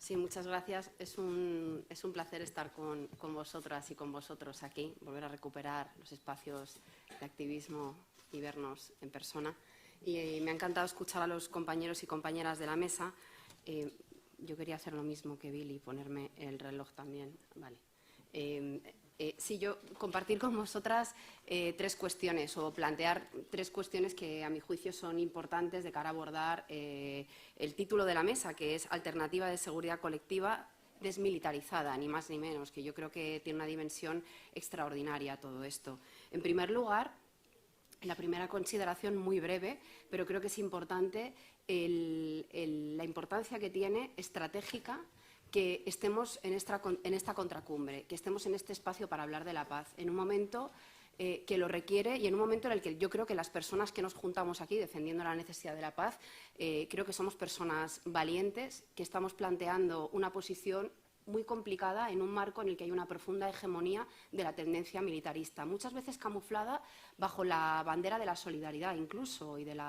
Sí, muchas gracias. Es un placer estar con vosotras y con vosotros aquí, volver a recuperar los espacios de activismo y vernos en persona. Y me ha encantado escuchar a los compañeros y compañeras de la mesa. Yo quería hacer lo mismo que Billy, ponerme el reloj también. Vale. Sí, yo compartir con vosotras tres cuestiones o plantear tres cuestiones que a mi juicio son importantes de cara a abordar el título de la mesa, que es Alternativa de Seguridad Colectiva desmilitarizada, ni más ni menos, que yo creo que tiene una dimensión extraordinaria todo esto. En primer lugar, la primera consideración muy breve, pero creo que es importante la importancia que tiene estratégica que estemos en esta contracumbre, que estemos en este espacio para hablar de la paz, en un momento que lo requiere y en un momento en el que yo creo que las personas que nos juntamos aquí defendiendo la necesidad de la paz, creo que somos personas valientes, que estamos planteando una posición muy complicada en un marco en el que hay una profunda hegemonía de la tendencia militarista, muchas veces camuflada bajo la bandera de la solidaridad incluso y del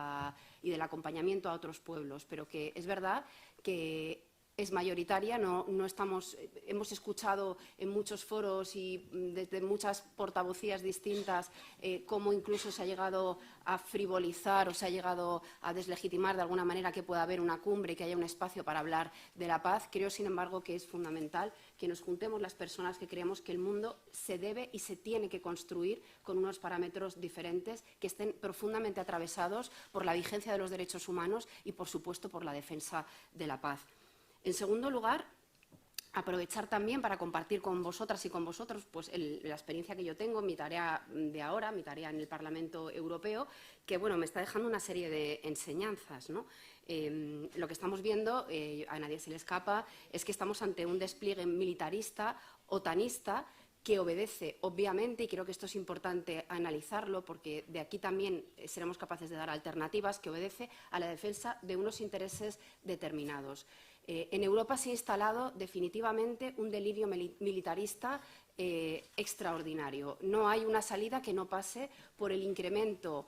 acompañamiento a otros pueblos, pero que es verdad que es mayoritaria, hemos escuchado en muchos foros y desde muchas portavocías distintas cómo incluso se ha llegado a frivolizar o se ha llegado a deslegitimar de alguna manera que pueda haber una cumbre y que haya un espacio para hablar de la paz. Creo, sin embargo, que es fundamental que nos juntemos las personas que creemos que el mundo se debe y se tiene que construir con unos parámetros diferentes que estén profundamente atravesados por la vigencia de los derechos humanos y, por supuesto, por la defensa de la paz. En segundo lugar, aprovechar también para compartir con vosotras y con vosotros pues, la experiencia que yo tengo, mi tarea de ahora, mi tarea en el Parlamento Europeo, que bueno, me está dejando una serie de enseñanzas, ¿no? Lo que estamos viendo, a nadie se le escapa, es que estamos ante un despliegue militarista, otanista, que obedece, obviamente, y creo que esto es importante analizarlo porque de aquí también seremos capaces de dar alternativas, que obedece a la defensa de unos intereses determinados. En Europa se ha instalado definitivamente un delirio militarista extraordinario. No hay una salida que no pase por el incremento,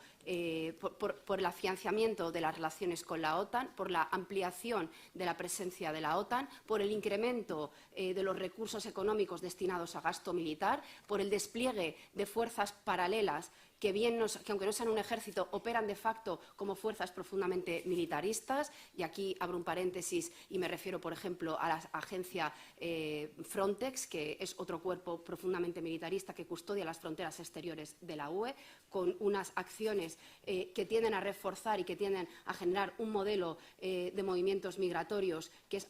por el afianzamiento de las relaciones con la OTAN, por la ampliación de la presencia de la OTAN, por el incremento de los recursos económicos destinados a gasto militar, por el despliegue de fuerzas paralelas que aunque no sean un ejército, operan de facto como fuerzas profundamente militaristas. Y aquí abro un paréntesis y me refiero, por ejemplo, a la agencia Frontex, que es otro cuerpo profundamente militarista que custodia las fronteras exteriores de la UE, con unas acciones que tienden a reforzar y que tienden a generar un modelo de movimientos migratorios que es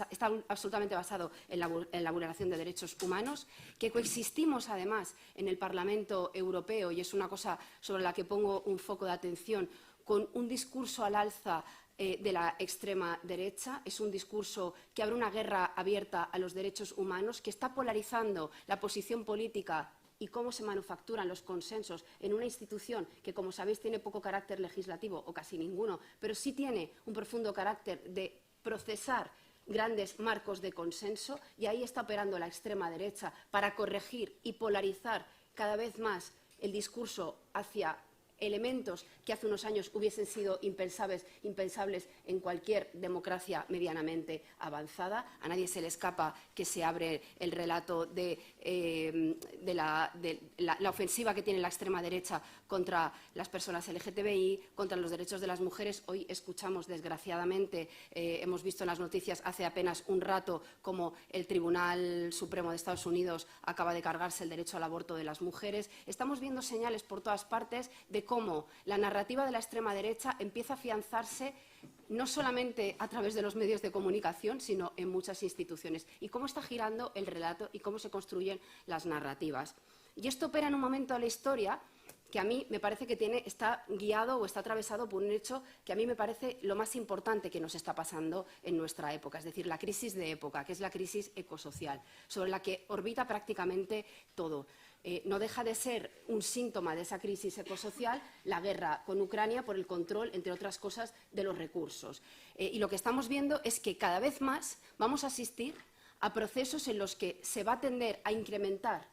está absolutamente basado en la vulneración de derechos humanos, que coexistimos además en el Parlamento Europeo, y es una cosa sobre la que pongo un foco de atención, con un discurso al alza de la extrema derecha. Es un discurso que abre una guerra abierta a los derechos humanos, que está polarizando la posición política y cómo se manufacturan los consensos en una institución que, como sabéis, tiene poco carácter legislativo o casi ninguno, pero sí tiene un profundo carácter de procesar grandes marcos de consenso, y ahí está operando la extrema derecha para corregir y polarizar cada vez más el discurso hacia elementos que hace unos años hubiesen sido impensables en cualquier democracia medianamente avanzada. A nadie se le escapa que se abre el relato de la ofensiva que tiene la extrema derecha contra las personas LGTBI, contra los derechos de las mujeres. Hoy escuchamos, desgraciadamente, hemos visto en las noticias hace apenas un rato cómo el Tribunal Supremo de Estados Unidos acaba de cargarse el derecho al aborto de las mujeres. Estamos viendo señales por todas partes de cómo la narrativa de la extrema derecha empieza a afianzarse no solamente a través de los medios de comunicación, sino en muchas instituciones, y cómo está girando el relato y cómo se construyen las narrativas. Y esto opera en un momento de la historia que a mí me parece que está guiado o está atravesado por un hecho que a mí me parece lo más importante que nos está pasando en nuestra época, es decir, la crisis de época, que es la crisis ecosocial, sobre la que orbita prácticamente todo. No deja de ser un síntoma de esa crisis ecosocial la guerra con Ucrania por el control, entre otras cosas, de los recursos. Y lo que estamos viendo es que cada vez más vamos a asistir a procesos en los que se va a tender a incrementar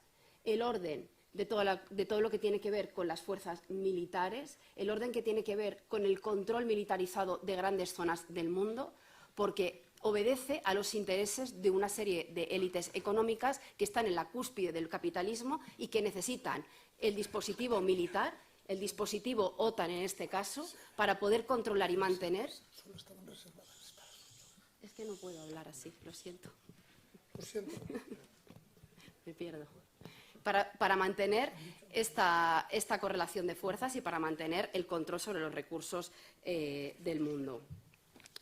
el orden de todo lo que tiene que ver con las fuerzas militares, el orden que tiene que ver con el control militarizado de grandes zonas del mundo, porque obedece a los intereses de una serie de élites económicas que están en la cúspide del capitalismo y que necesitan el dispositivo militar, el dispositivo OTAN en este caso, para poder controlar y mantener. Es que no puedo hablar así, lo siento. Lo siento. Me pierdo. Para mantener esta correlación de fuerzas y para mantener el control sobre los recursos del mundo.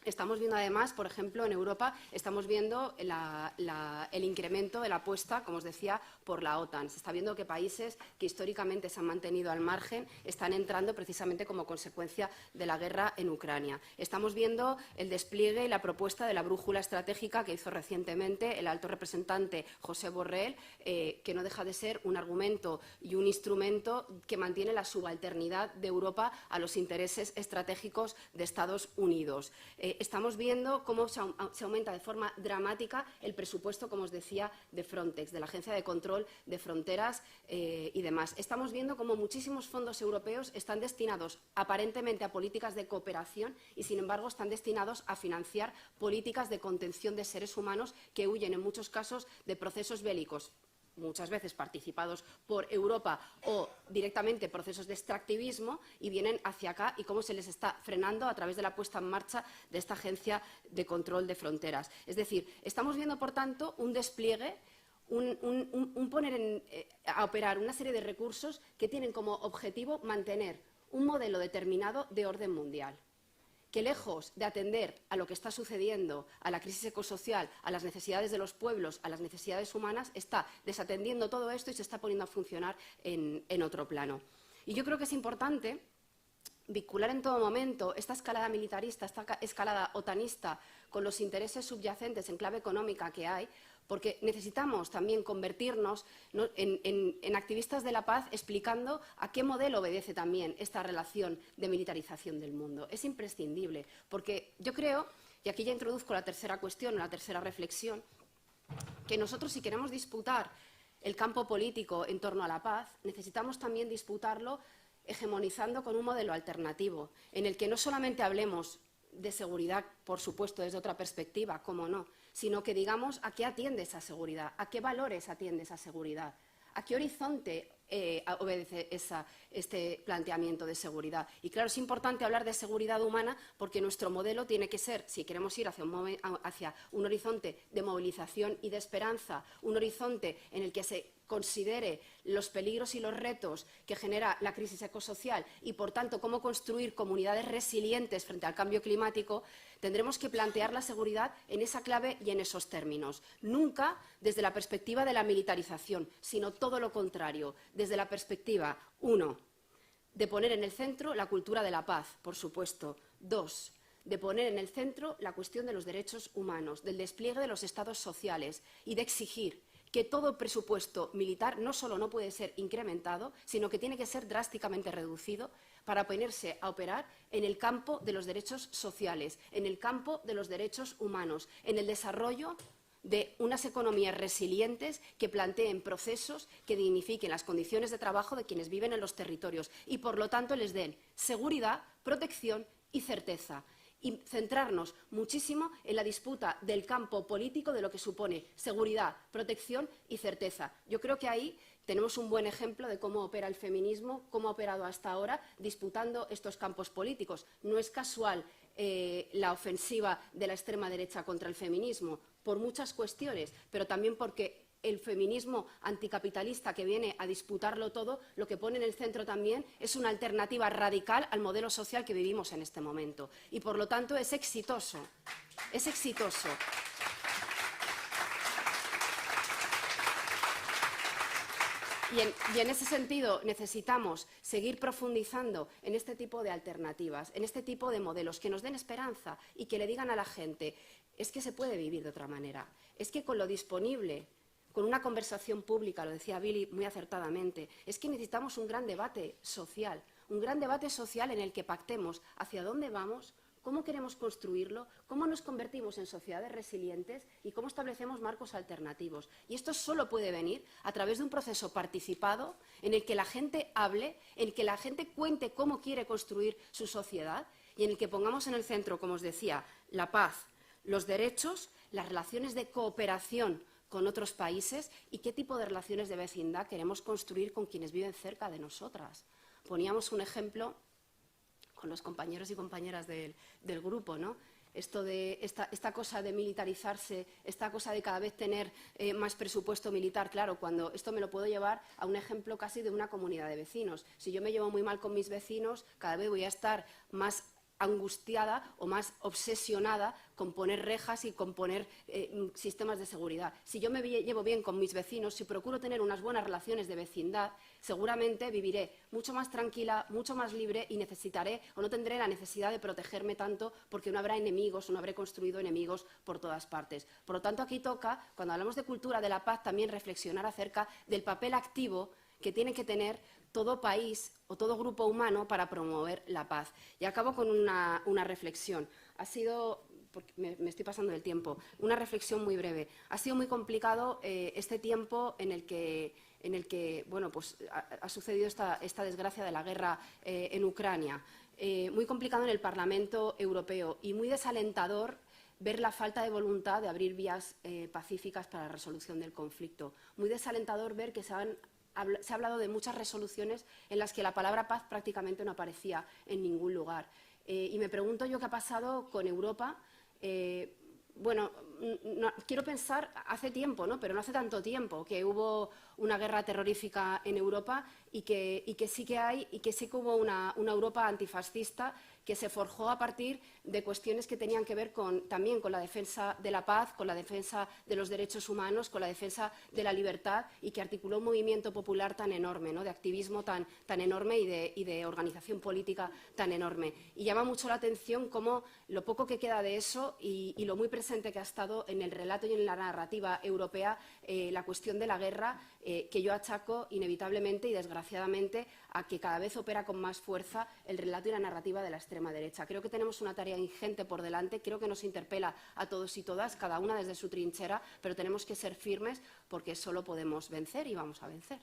Estamos viendo además, por ejemplo, en Europa, estamos viendo el incremento de la apuesta, como os decía, por la OTAN. Se está viendo que países que históricamente se han mantenido al margen están entrando precisamente como consecuencia de la guerra en Ucrania. Estamos viendo el despliegue y la propuesta de la brújula estratégica que hizo recientemente el alto representante José Borrell, que no deja de ser un argumento y un instrumento que mantiene la subalternidad de Europa a los intereses estratégicos de Estados Unidos. Estamos viendo cómo se aumenta de forma dramática el presupuesto, como os decía, de Frontex, de la Agencia de Control de Fronteras y demás. Estamos viendo cómo muchísimos fondos europeos están destinados aparentemente a políticas de cooperación y, sin embargo, están destinados a financiar políticas de contención de seres humanos que huyen, en muchos casos, de procesos bélicos, muchas veces participados por Europa o directamente procesos de extractivismo, y vienen hacia acá, y cómo se les está frenando a través de la puesta en marcha de esta Agencia de Control de Fronteras. Es decir, estamos viendo, por tanto, un despliegue, un poner a operar una serie de recursos que tienen como objetivo mantener un modelo determinado de orden mundial, que lejos de atender a lo que está sucediendo, a la crisis ecosocial, a las necesidades de los pueblos, a las necesidades humanas, está desatendiendo todo esto y se está poniendo a funcionar en otro plano. Y yo creo que es importante vincular en todo momento esta escalada militarista, esta escalada otanista, con los intereses subyacentes en clave económica que hay, porque necesitamos también convertirnos, ¿no?, en activistas de la paz, explicando a qué modelo obedece también esta relación de militarización del mundo. Es imprescindible, porque yo creo, y aquí ya introduzco la tercera cuestión, la tercera reflexión, que nosotros, si queremos disputar el campo político en torno a la paz, necesitamos también disputarlo hegemonizando con un modelo alternativo, en el que no solamente hablemos de seguridad, por supuesto, desde otra perspectiva, cómo no, sino que digamos a qué atiende esa seguridad, a qué valores atiende esa seguridad, a qué horizonte obedece este planteamiento de seguridad. Y claro, es importante hablar de seguridad humana porque nuestro modelo tiene que ser, si queremos ir hacia un horizonte de movilización y de esperanza, un horizonte en el que se considere los peligros y los retos que genera la crisis ecosocial y, por tanto, cómo construir comunidades resilientes frente al cambio climático, tendremos que plantear la seguridad en esa clave y en esos términos. Nunca desde la perspectiva de la militarización, sino todo lo contrario, desde la perspectiva, 1, de poner en el centro la cultura de la paz, por supuesto. 2, de poner en el centro la cuestión de los derechos humanos, del despliegue de los estados sociales y de exigir que todo presupuesto militar no solo no puede ser incrementado, sino que tiene que ser drásticamente reducido para ponerse a operar en el campo de los derechos sociales, en el campo de los derechos humanos, en el desarrollo de unas economías resilientes que planteen procesos que dignifiquen las condiciones de trabajo de quienes viven en los territorios y, por lo tanto, les den seguridad, protección y certeza. Y centrarnos muchísimo en la disputa del campo político de lo que supone seguridad, protección y certeza. Yo creo que ahí tenemos un buen ejemplo de cómo opera el feminismo, cómo ha operado hasta ahora disputando estos campos políticos. No es casual la ofensiva de la extrema derecha contra el feminismo, por muchas cuestiones, pero también porque el feminismo anticapitalista que viene a disputarlo todo, lo que pone en el centro también es una alternativa radical al modelo social que vivimos en este momento. Y, por lo tanto, es exitoso. Es exitoso. Y en ese sentido necesitamos seguir profundizando en este tipo de alternativas, en este tipo de modelos que nos den esperanza y que le digan a la gente, es que se puede vivir de otra manera, es que con lo disponible, con una conversación pública, lo decía Billy muy acertadamente, es que necesitamos un gran debate social en el que pactemos hacia dónde vamos, cómo queremos construirlo, cómo nos convertimos en sociedades resilientes y cómo establecemos marcos alternativos. Y esto solo puede venir a través de un proceso participado en el que la gente hable, en el que la gente cuente cómo quiere construir su sociedad y en el que pongamos en el centro, como os decía, la paz, los derechos, las relaciones de cooperación con otros países y qué tipo de relaciones de vecindad queremos construir con quienes viven cerca de nosotras. Poníamos un ejemplo con los compañeros y compañeras del grupo, ¿no? Esta cosa de militarizarse, esta cosa de cada vez tener más presupuesto militar, claro, cuando esto me lo puedo llevar a un ejemplo casi de una comunidad de vecinos. Si yo me llevo muy mal con mis vecinos, cada vez voy a estar más angustiada o más obsesionada con poner rejas y con poner sistemas de seguridad. Si yo me llevo bien con mis vecinos, si procuro tener unas buenas relaciones de vecindad, seguramente viviré mucho más tranquila, mucho más libre y necesitaré o no tendré la necesidad de protegerme tanto porque no habrá enemigos o no habré construido enemigos por todas partes. Por lo tanto, aquí toca, cuando hablamos de cultura de la paz, también reflexionar acerca del papel activo que tiene que tener todo país o todo grupo humano para promover la paz. Y acabo con una reflexión. Ha sido, porque me estoy pasando del tiempo, una reflexión muy breve. Ha sido muy complicado este tiempo en el que bueno, pues, ha sucedido esta desgracia de la guerra en Ucrania. Muy complicado en el Parlamento Europeo y muy desalentador ver la falta de voluntad de abrir vías pacíficas para la resolución del conflicto. Muy desalentador ver que se ha hablado de muchas resoluciones en las que la palabra paz prácticamente no aparecía en ningún lugar. Y me pregunto yo qué ha pasado con Europa. Bueno, quiero pensar hace tiempo, ¿no? Pero no hace tanto tiempo que hubo una guerra terrorífica en Europa y que sí que hubo una Europa antifascista que se forjó a partir de cuestiones que tenían que ver también con la defensa de la paz, con la defensa de los derechos humanos, con la defensa de la libertad y que articuló un movimiento popular tan enorme, ¿no? De activismo tan enorme y de organización política tan enorme. Y llama mucho la atención cómo lo poco que queda de eso y lo muy presente que ha estado en el relato y en la narrativa europea la cuestión de la guerra, que yo achaco inevitablemente y desgraciadamente a que cada vez opera con más fuerza el relato y la narrativa de la extrema derecha. Creo que tenemos una tarea ingente por delante, creo que nos interpela a todos y todas, cada una desde su trinchera, pero tenemos que ser firmes porque solo podemos vencer y vamos a vencer.